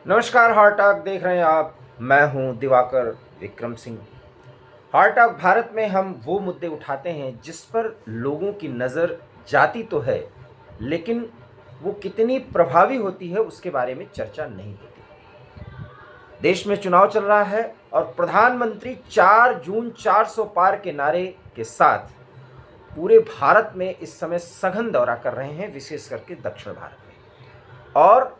नमस्कार, heart talk देख रहे हैं आप। मैं हूं दिवाकर विक्रम सिंह। हार्ट टॉक भारत में हम वो मुद्दे उठाते हैं जिस पर लोगों की नज़र जाती तो है, लेकिन वो कितनी प्रभावी होती है उसके बारे में चर्चा नहीं होती। देश में चुनाव चल रहा है और प्रधानमंत्री 4 जून 400 पार के नारे के साथ पूरे भारत में इस समय सघन दौरा कर रहे हैं, विशेष करके दक्षिण भारत में। और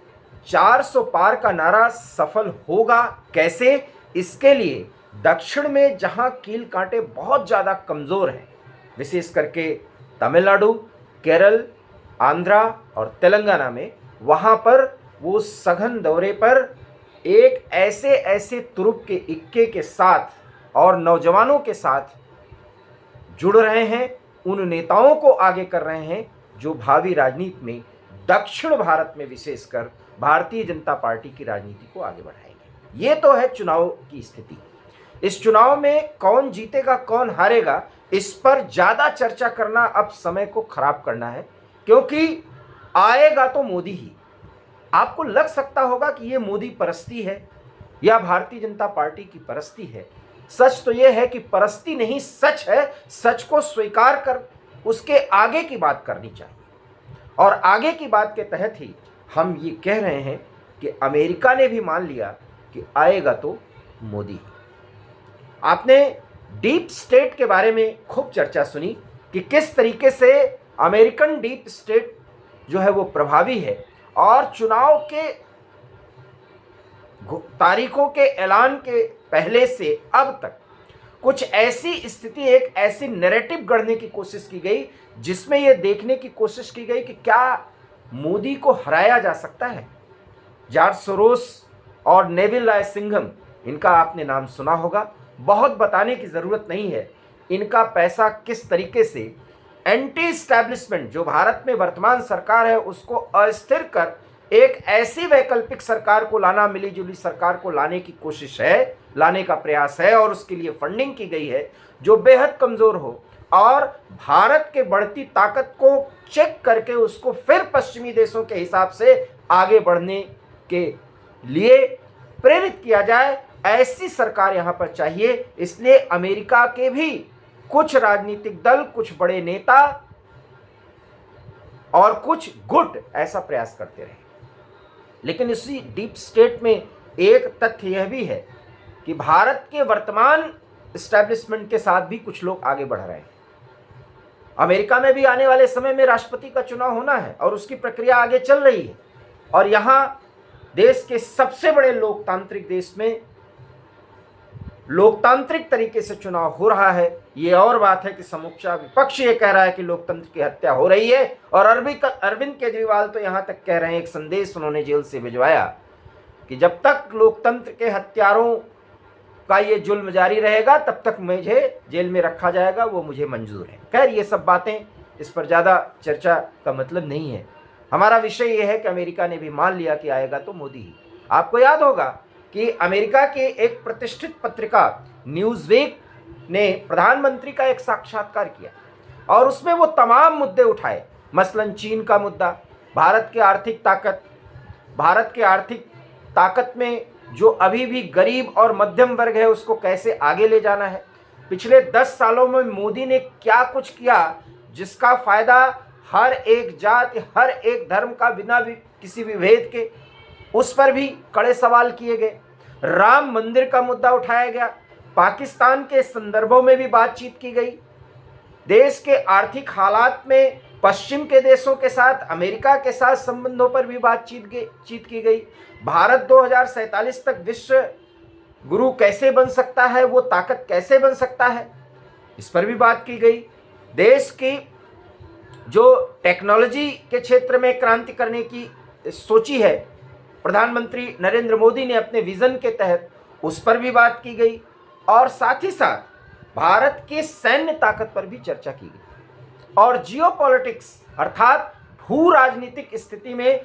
400 पार का नारा सफल होगा कैसे, इसके लिए दक्षिण में जहां कील कांटे बहुत ज़्यादा कमज़ोर हैं, विशेष करके तमिलनाडु, केरल, आंध्रा और तेलंगाना में, वहां पर वो सघन दौरे पर एक ऐसे ऐसे तुरुप के इक्के के साथ और नौजवानों के साथ जुड़ रहे हैं, उन नेताओं को आगे कर रहे हैं जो भावी राजनीति में दक्षिण भारत में विशेषकर भारतीय जनता पार्टी की राजनीति को आगे बढ़ाएंगे। ये तो है चुनाव की स्थिति। इस चुनाव में कौन जीतेगा कौन हारेगा, इस पर ज़्यादा चर्चा करना अब समय को खराब करना है, क्योंकि आएगा तो मोदी ही। आपको लग सकता होगा कि ये मोदी परस्ती है या भारतीय जनता पार्टी की परस्ती है। सच तो यह है कि परस्ती नहीं, सच है। सच को स्वीकार कर उसके आगे की बात करनी चाहिए, और आगे की बात के तहत ही हम ये कह रहे हैं कि अमेरिका ने भी मान लिया कि आएगा तो मोदी ही। आपने डीप स्टेट के बारे में खूब चर्चा सुनी कि किस तरीके से अमेरिकन डीप स्टेट जो है वो प्रभावी है, और चुनाव के तारीखों के ऐलान के पहले से अब तक कुछ ऐसी स्थिति, एक ऐसी नैरेटिव गढ़ने की कोशिश की गई जिसमें यह देखने की कोशिश की गई कि क्या मोदी को हराया जा सकता है। जॉर्ज सोरोस और नेविल रायसिंघम, इनका आपने नाम सुना होगा। बहुत बताने की ज़रूरत नहीं है इनका पैसा किस तरीके से एंटी एस्टैब्लिशमेंट, जो भारत में वर्तमान सरकार है, उसको अस्थिर कर एक ऐसी वैकल्पिक सरकार को लाना, मिली जुली सरकार को लाने की कोशिश है, लाने का प्रयास है, और उसके लिए फंडिंग की गई है जो बेहद कमज़ोर हो और भारत के बढ़ती ताकत को चेक करके उसको फिर पश्चिमी देशों के हिसाब से आगे बढ़ने के लिए प्रेरित किया जाए। ऐसी सरकार यहाँ पर चाहिए। इसलिए अमेरिका के भी कुछ राजनीतिक दल, कुछ बड़े नेता और कुछ गुट ऐसा प्रयास करते रहे। लेकिन इसी डीप स्टेट में एक तथ्य यह भी है कि भारत के वर्तमान एस्टैब्लिशमेंट के साथ भी कुछ लोग आगे बढ़ रहे हैं। अमेरिका में भी आने वाले समय में राष्ट्रपति का चुनाव होना है और उसकी प्रक्रिया आगे चल रही है, और यहाँ देश के सबसे बड़े लोकतांत्रिक देश में लोकतांत्रिक तरीके से चुनाव हो रहा है। ये और बात है कि समूचा विपक्ष ये कह रहा है कि लोकतंत्र की हत्या हो रही है, और अरविंद केजरीवाल तो यहाँ तक कह रहे हैं, एक संदेश उन्होंने जेल से भिजवाया कि जब तक लोकतंत्र के हत्यारों का ये जुल्म जारी रहेगा तब तक मुझे जेल में रखा जाएगा, वो मुझे मंजूर है। खैर, ये सब बातें, इस पर ज़्यादा चर्चा का मतलब नहीं है। हमारा विषय ये है कि अमेरिका ने भी मान लिया कि आएगा तो मोदी ही। आपको याद होगा कि अमेरिका की एक प्रतिष्ठित पत्रिका न्यूज़वीक ने प्रधानमंत्री का एक साक्षात्कार किया और उसमें वो तमाम मुद्दे उठाए, मसलन चीन का मुद्दा, भारत की आर्थिक ताकत में जो अभी भी गरीब और मध्यम वर्ग है उसको कैसे आगे ले जाना है, पिछले 10 सालों में मोदी ने क्या कुछ किया जिसका फ़ायदा हर एक जाति, हर एक धर्म का बिना भी किसी विभेद के, उस पर भी कड़े सवाल किए गए। राम मंदिर का मुद्दा उठाया गया, पाकिस्तान के संदर्भों में भी बातचीत की गई, देश के आर्थिक हालात में पश्चिम के देशों के साथ, अमेरिका के साथ संबंधों पर भी बातचीत की गई। भारत 2047 तक विश्व गुरु कैसे बन सकता है, वो ताकत कैसे बन सकता है, इस पर भी बात की गई। देश की जो टेक्नोलॉजी के क्षेत्र में क्रांति करने की सोची है प्रधानमंत्री नरेंद्र मोदी ने अपने विजन के तहत, उस पर भी बात की गई, और साथ ही साथ भारत की सैन्य ताकत पर भी चर्चा की गई, और जियोपॉलिटिक्स अर्थात भू राजनीतिक स्थिति में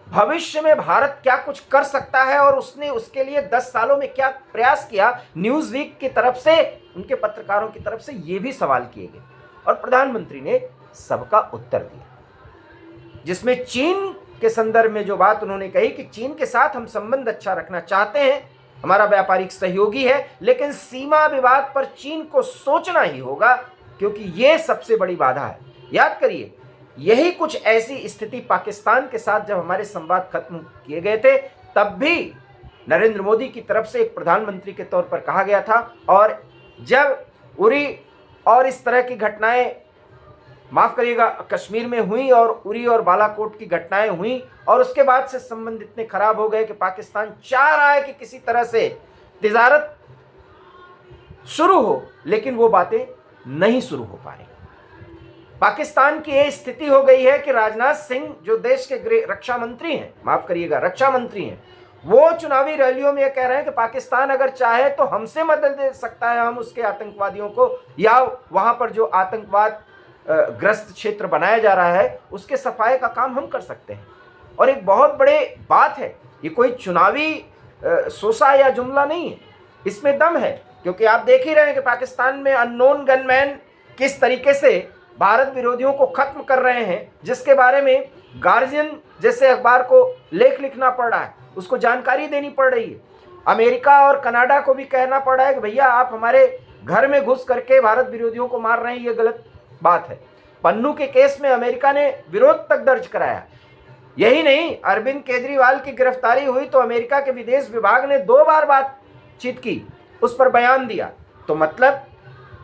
भविष्य में भारत क्या कुछ कर सकता है और उसने उसके लिए 10 सालों में क्या प्रयास किया, न्यूज़वीक की तरफ से, उनके पत्रकारों की तरफ से ये भी सवाल किए गए, और प्रधानमंत्री ने सबका उत्तर दिया, जिसमें चीन के संदर्भ में जो बात उन्होंने कही कि चीन के साथ हम संबंध अच्छा रखना चाहते हैं, हमारा व्यापारिक सहयोगी है, लेकिन सीमा विवाद पर चीन को सोचना ही होगा क्योंकि ये सबसे बड़ी बाधा है। याद करिए, यही कुछ ऐसी स्थिति पाकिस्तान के साथ जब हमारे संवाद खत्म किए गए थे, तब भी नरेंद्र मोदी की तरफ से एक प्रधानमंत्री के तौर पर कहा गया था। और जब उरी और इस तरह की घटनाएं, माफ करिएगा, कश्मीर में हुई और उरी और बालाकोट की घटनाएं हुई और उसके बाद से संबंध इतने खराब हो गए कि पाकिस्तान चाह रहा है कि किसी तरह से तिजारत शुरू हो, लेकिन वो बातें नहीं शुरू हो पा रही। पाकिस्तान की ये स्थिति हो गई है कि राजनाथ सिंह जो देश के रक्षा मंत्री हैं, माफ करिएगा रक्षा मंत्री हैं, वो चुनावी रैलियों में ये कह रहे हैं कि पाकिस्तान अगर चाहे तो हमसे मदद दे सकता है, हम उसके आतंकवादियों को या वहां पर जो आतंकवाद ग्रस्त क्षेत्र बनाया जा रहा है उसके सफाई का काम हम कर सकते हैं। और एक बहुत बड़े बात है, ये कोई चुनावी सोसा या जुमला नहीं है, इसमें दम है। क्योंकि आप देख ही रहे हैं कि पाकिस्तान में अननोन गनमैन किस तरीके से भारत विरोधियों को खत्म कर रहे हैं, जिसके बारे में गार्जियन जैसे अखबार को लेख लिखना पड़ रहा है, उसको जानकारी देनी पड़ रही है। अमेरिका और कनाडा को भी कहना पड़ रहा है कि भैया आप हमारे घर में घुस करके भारत विरोधियों को मार रहे हैं, ये गलत बात है। पन्नू के केस में अमेरिका ने विरोध तक दर्ज कराया। यही नहीं, अरविंद केजरीवाल की गिरफ्तारी हुई तो अमेरिका के विदेश विभाग ने 2 बार बातचीत की, उस पर बयान दिया। तो मतलब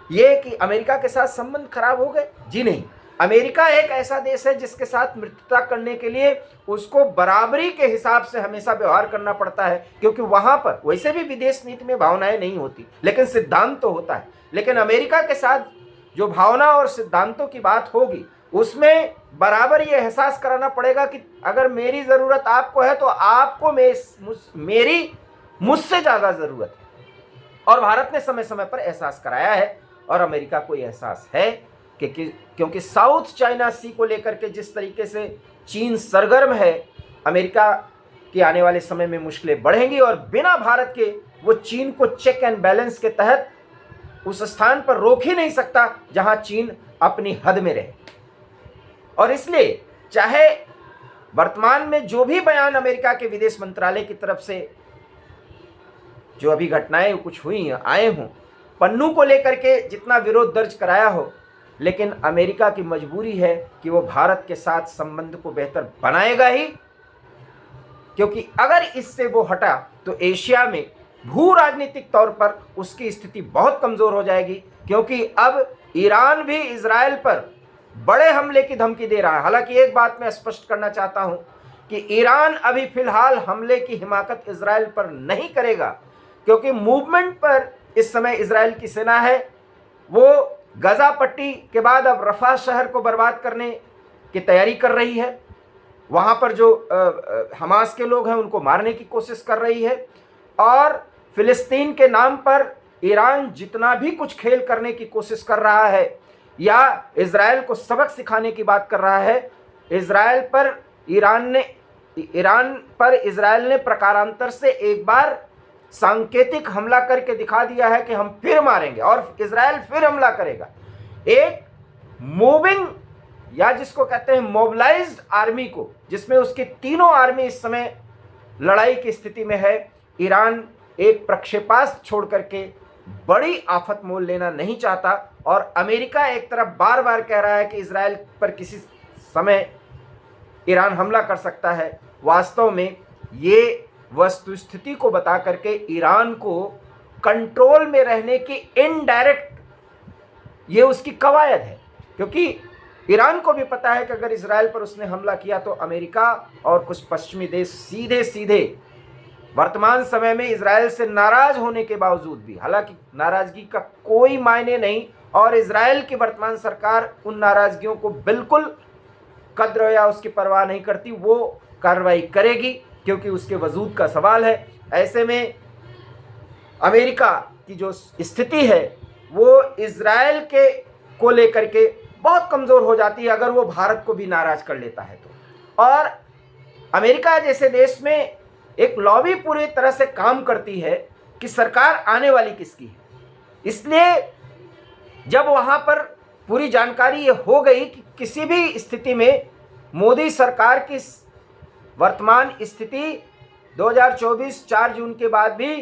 ये कि अमेरिका के साथ संबंध खराब हो गए? जी नहीं, अमेरिका एक ऐसा देश है जिसके साथ मित्रता करने के लिए उसको बराबरी के हिसाब से हमेशा व्यवहार करना पड़ता है, क्योंकि वहां पर वैसे भी विदेश नीति में भावनाएं नहीं होती लेकिन सिद्धांत तो होता है। लेकिन अमेरिका के साथ जो भावना और सिद्धांतों की बात होगी उसमें बराबर ये एहसास कराना पड़ेगा कि अगर मेरी ज़रूरत आपको है तो आपको मेरी मुझसे ज़्यादा ज़रूरत है। और भारत ने समय समय पर एहसास कराया है और अमेरिका को यह एहसास है कि क्योंकि साउथ चाइना सी को लेकर के जिस तरीके से चीन सरगर्म है, अमेरिका की आने वाले समय में मुश्किलें बढ़ेंगी और बिना भारत के वो चीन को चेक एंड बैलेंस के तहत उस स्थान पर रोक ही नहीं सकता जहां चीन अपनी हद में रहे। और इसलिए चाहे वर्तमान में जो भी बयान अमेरिका के विदेश मंत्रालय की तरफ से जो अभी घटनाएं कुछ हुई आए हों, पन्नू को लेकर के जितना विरोध दर्ज कराया हो, लेकिन अमेरिका की मजबूरी है कि वो भारत के साथ संबंध को बेहतर बनाएगा ही, क्योंकि अगर इससे वो हटा तो एशिया में भू राजनीतिक तौर पर उसकी स्थिति बहुत कमजोर हो जाएगी। क्योंकि अब ईरान भी इजराइल पर बड़े हमले की धमकी दे रहा है। हालांकि एक बात मैं स्पष्ट करना चाहता हूं कि ईरान अभी फिलहाल हमले की हिमाकत इजराइल पर नहीं करेगा, क्योंकि मूवमेंट पर इस समय इजराइल की सेना है। वो गजा पट्टी के बाद अब रफा शहर को बर्बाद करने की तैयारी कर रही है। वहाँ पर जो हमास के लोग हैं उनको मारने की कोशिश कर रही है। और फिलिस्तीन के नाम पर ईरान जितना भी कुछ खेल करने की कोशिश कर रहा है या इजराइल को सबक सिखाने की बात कर रहा है, ईरान पर इजराइल ने प्रकारांतर से एक बार सांकेतिक हमला करके दिखा दिया है कि हम फिर मारेंगे और इजराइल फिर हमला करेगा। एक मूविंग या जिसको कहते हैं मोबिलाइज्ड आर्मी को, जिसमें उसकी तीनों आर्मी इस समय लड़ाई की स्थिति में है, ईरान एक प्रक्षेपास्त्र छोड़ करके बड़ी आफत मोल लेना नहीं चाहता। और अमेरिका एक तरफ बार बार कह रहा है कि इजराइल पर किसी समय ईरान हमला कर सकता है। वास्तव में ये वस्तुस्थिति को बता करके ईरान को कंट्रोल में रहने की इनडायरेक्ट ये उसकी कवायद है, क्योंकि ईरान को भी पता है कि अगर इजराइल पर उसने हमला किया तो अमेरिका और कुछ पश्चिमी देश सीधे सीधे वर्तमान समय में इजराइल से नाराज होने के बावजूद भी, हालांकि नाराजगी का कोई मायने नहीं और इजराइल की वर्तमान सरकार उन नाराजगियों को बिल्कुल कद्र या उसकी परवाह नहीं करती, वो कार्रवाई करेगी क्योंकि उसके वजूद का सवाल है। ऐसे में अमेरिका की जो स्थिति है वो इजराइल के को लेकर के बहुत कमज़ोर हो जाती है अगर वो भारत को भी नाराज कर लेता है तो। और अमेरिका जैसे देश में एक लॉबी पूरी तरह से काम करती है कि सरकार आने वाली किसकी है। इसलिए जब वहाँ पर पूरी जानकारी ये हो गई कि किसी भी स्थिति में मोदी सरकार की वर्तमान स्थिति 2024 4 जून के बाद भी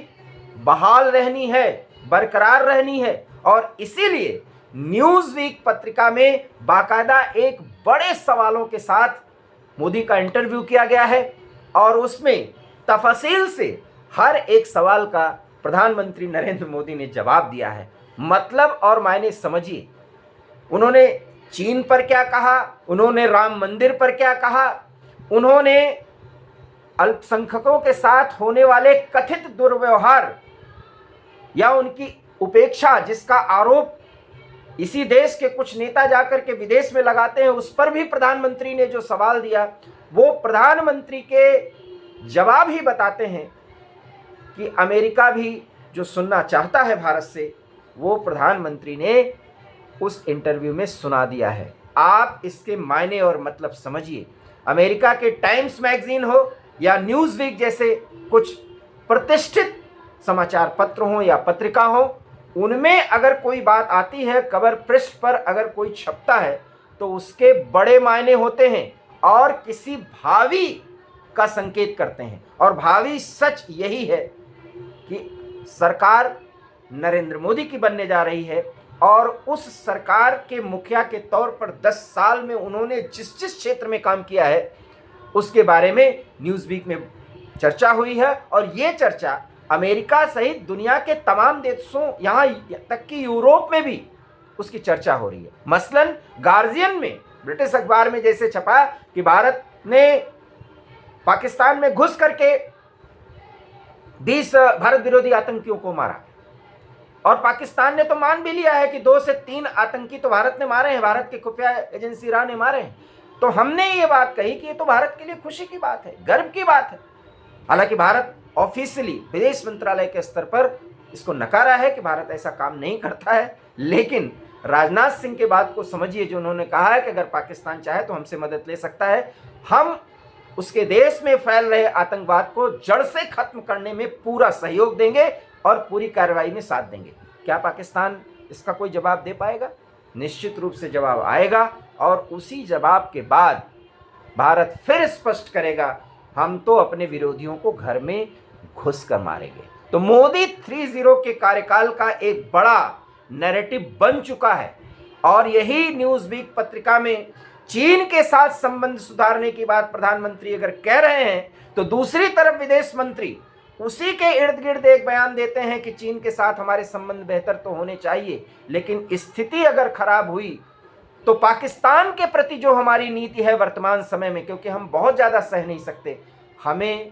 बहाल रहनी है, बरकरार रहनी है। और इसीलिए न्यूज़वीक पत्रिका में बाकायदा एक बड़े सवालों के साथ मोदी का इंटरव्यू किया गया है और उसमें तफसील से हर एक सवाल का प्रधानमंत्री नरेंद्र मोदी ने जवाब दिया है। मतलब और मायने समझिए, उन्होंने चीन पर क्या कहा, उन्होंने राम मंदिर पर क्या कहा, उन्होंने अल्पसंख्यकों के साथ होने वाले कथित दुर्व्यवहार या उनकी उपेक्षा जिसका आरोप इसी देश के कुछ नेता जाकर के विदेश में लगाते हैं, उस पर भी प्रधानमंत्री ने जो सवाल दिया वो प्रधानमंत्री के जवाब ही बताते हैं कि अमेरिका भी जो सुनना चाहता है भारत से वो प्रधानमंत्री ने उस इंटरव्यू में सुना दिया है। आप इसके मायने और मतलब समझिए। अमेरिका के टाइम्स मैगजीन हो या न्यूज़वीक जैसे कुछ प्रतिष्ठित समाचार पत्र हों या पत्रिका हो, उनमें अगर कोई बात आती है, कवर पृष्ठ पर अगर कोई छपता है तो उसके बड़े मायने होते हैं और किसी भावी का संकेत करते हैं। और भावी सच यही है कि सरकार नरेंद्र मोदी की बनने जा रही है और उस सरकार के मुखिया के तौर पर 10 साल में उन्होंने जिस जिस क्षेत्र में काम किया है उसके बारे में न्यूज़वीक में चर्चा हुई है। और ये चर्चा अमेरिका सहित दुनिया के तमाम देशों, यहाँ तक कि यूरोप में भी उसकी चर्चा हो रही है। मसलन गार्जियन में, ब्रिटिश अखबार में जैसे छपा कि भारत ने पाकिस्तान में घुस करके 20 भारत विरोधी आतंकियों को मारा और पाकिस्तान ने तो मान भी लिया है कि 2 से 3 आतंकी तो भारत ने मारे हैं, भारत की खुफिया एजेंसी रा ने मारे हैं। तो हमने ये बात कही कि ये तो भारत के लिए खुशी की बात है, गर्व की बात है। हालांकि भारत ऑफिशियली विदेश मंत्रालय के स्तर पर इसको नकारा है कि भारत ऐसा काम नहीं करता है, लेकिन राजनाथ सिंह के बात को समझिए जो उन्होंने कहा है कि अगर पाकिस्तान चाहे तो हमसे मदद ले सकता है, हम उसके देश में फैल रहे आतंकवाद को जड़ से खत्म करने में पूरा सहयोग देंगे और पूरी कार्रवाई में साथ देंगे। क्या पाकिस्तान इसका कोई जवाब दे पाएगा? निश्चित रूप से जवाब आएगा और उसी जवाब के बाद भारत फिर स्पष्ट करेगा हम तो अपने विरोधियों को घर में घुस कर मारेंगे। तो मोदी 3.0 के कार्यकाल का एक बड़ा नैरेटिव बन चुका है और यही न्यूज़वीक पत्रिका में चीन के साथ संबंध सुधारने की बात प्रधानमंत्री अगर कह रहे हैं तो दूसरी तरफ विदेश मंत्री उसी के इर्द गिर्द एक बयान देते हैं कि चीन के साथ हमारे संबंध बेहतर तो होने चाहिए, लेकिन स्थिति अगर खराब हुई तो पाकिस्तान के प्रति जो हमारी नीति है वर्तमान समय में, क्योंकि हम बहुत ज़्यादा सह नहीं सकते, हमें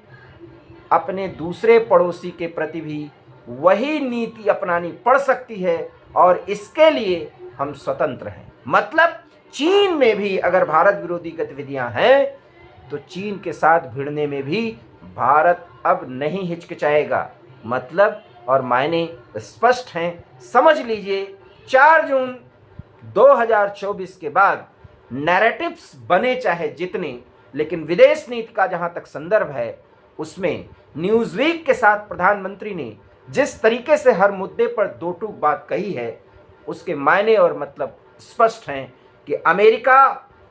अपने दूसरे पड़ोसी के प्रति भी वही नीति अपनानी पड़ सकती है और इसके लिए हम स्वतंत्र हैं। मतलब चीन में भी अगर भारत विरोधी गतिविधियां हैं तो चीन के साथ भिड़ने में भी भारत अब नहीं हिचकिचाएगा। मतलब और मायने स्पष्ट हैं, समझ लीजिए। 4 जून 2024 के बाद नैरेटिव्स बने चाहे जितने, लेकिन विदेश नीति का जहां तक संदर्भ है उसमें न्यूज़वीक के साथ प्रधानमंत्री ने जिस तरीके से हर मुद्दे पर दो टूक बात कही है उसके मायने और मतलब स्पष्ट हैं कि अमेरिका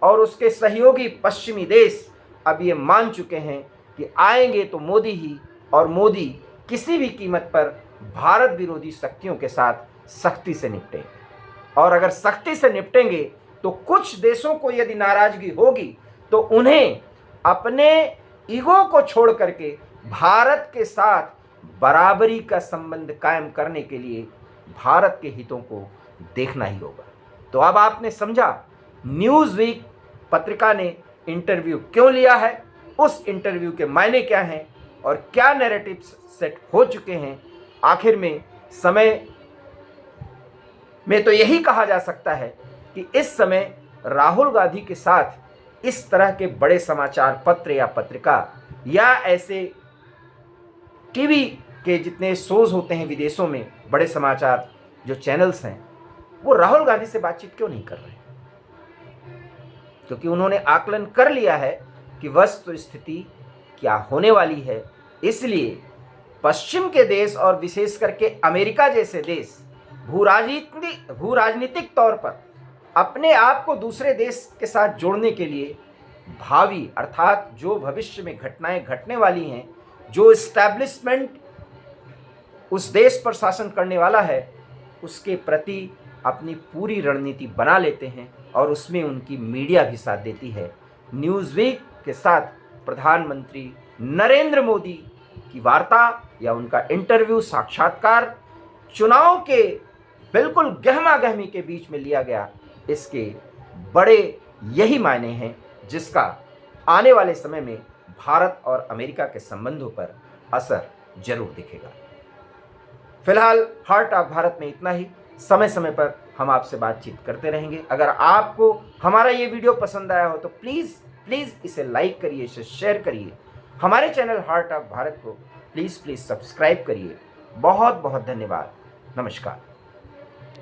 और उसके सहयोगी पश्चिमी देश अब ये मान चुके हैं कि आएंगे तो मोदी ही, और मोदी किसी भी कीमत पर भारत विरोधी शक्तियों के साथ सख्ती से निपटेंगे। और अगर सख्ती से निपटेंगे तो कुछ देशों को यदि नाराजगी होगी तो उन्हें अपने ईगो को छोड़ करके भारत के साथ बराबरी का संबंध कायम करने के लिए भारत के हितों को देखना ही होगा। तो अब आपने समझा न्यूज़वीक पत्रिका ने इंटरव्यू क्यों लिया है, उस इंटरव्यू के मायने क्या हैं और क्या नैरेटिव्स सेट हो चुके हैं। आखिर में समय में तो यही कहा जा सकता है कि इस समय राहुल गांधी के साथ इस तरह के बड़े समाचार पत्र या पत्रिका या ऐसे टीवी के जितने शोज होते हैं विदेशों में, बड़े समाचार जो चैनल्स हैं, वो राहुल गांधी से बातचीत क्यों नहीं कर रहे? क्योंकि उन्होंने आकलन कर लिया है कि वस्तु स्थिति क्या होने वाली है। इसलिए पश्चिम के देश और विशेष करके अमेरिका जैसे देश भू राजनीतिक तौर पर अपने आप को दूसरे देश के साथ जोड़ने के लिए भावी अर्थात जो भविष्य में घटनाएं घटने वाली हैं, जो एस्टैब्लिशमेंट उस देश पर शासन करने वाला है, उसके प्रति अपनी पूरी रणनीति बना लेते हैं और उसमें उनकी मीडिया भी साथ देती है। न्यूज़वीक के साथ प्रधानमंत्री नरेंद्र मोदी की वार्ता या उनका इंटरव्यू, साक्षात्कार चुनाव के बिल्कुल गहमा गहमी के बीच में लिया गया, इसके बड़े यही मायने हैं जिसका आने वाले समय में भारत और अमेरिका के संबंधों पर असर जरूर दिखेगा। फिलहाल हार्ट टॉक भारत में इतना ही। समय समय पर हम आपसे बातचीत करते रहेंगे। अगर आपको हमारा ये वीडियो पसंद आया हो तो प्लीज़ इसे लाइक करिए, इसे शेयर करिए। हमारे चैनल हार्ट टॉक भारत को प्लीज़ सब्सक्राइब करिए। बहुत बहुत धन्यवाद। नमस्कार।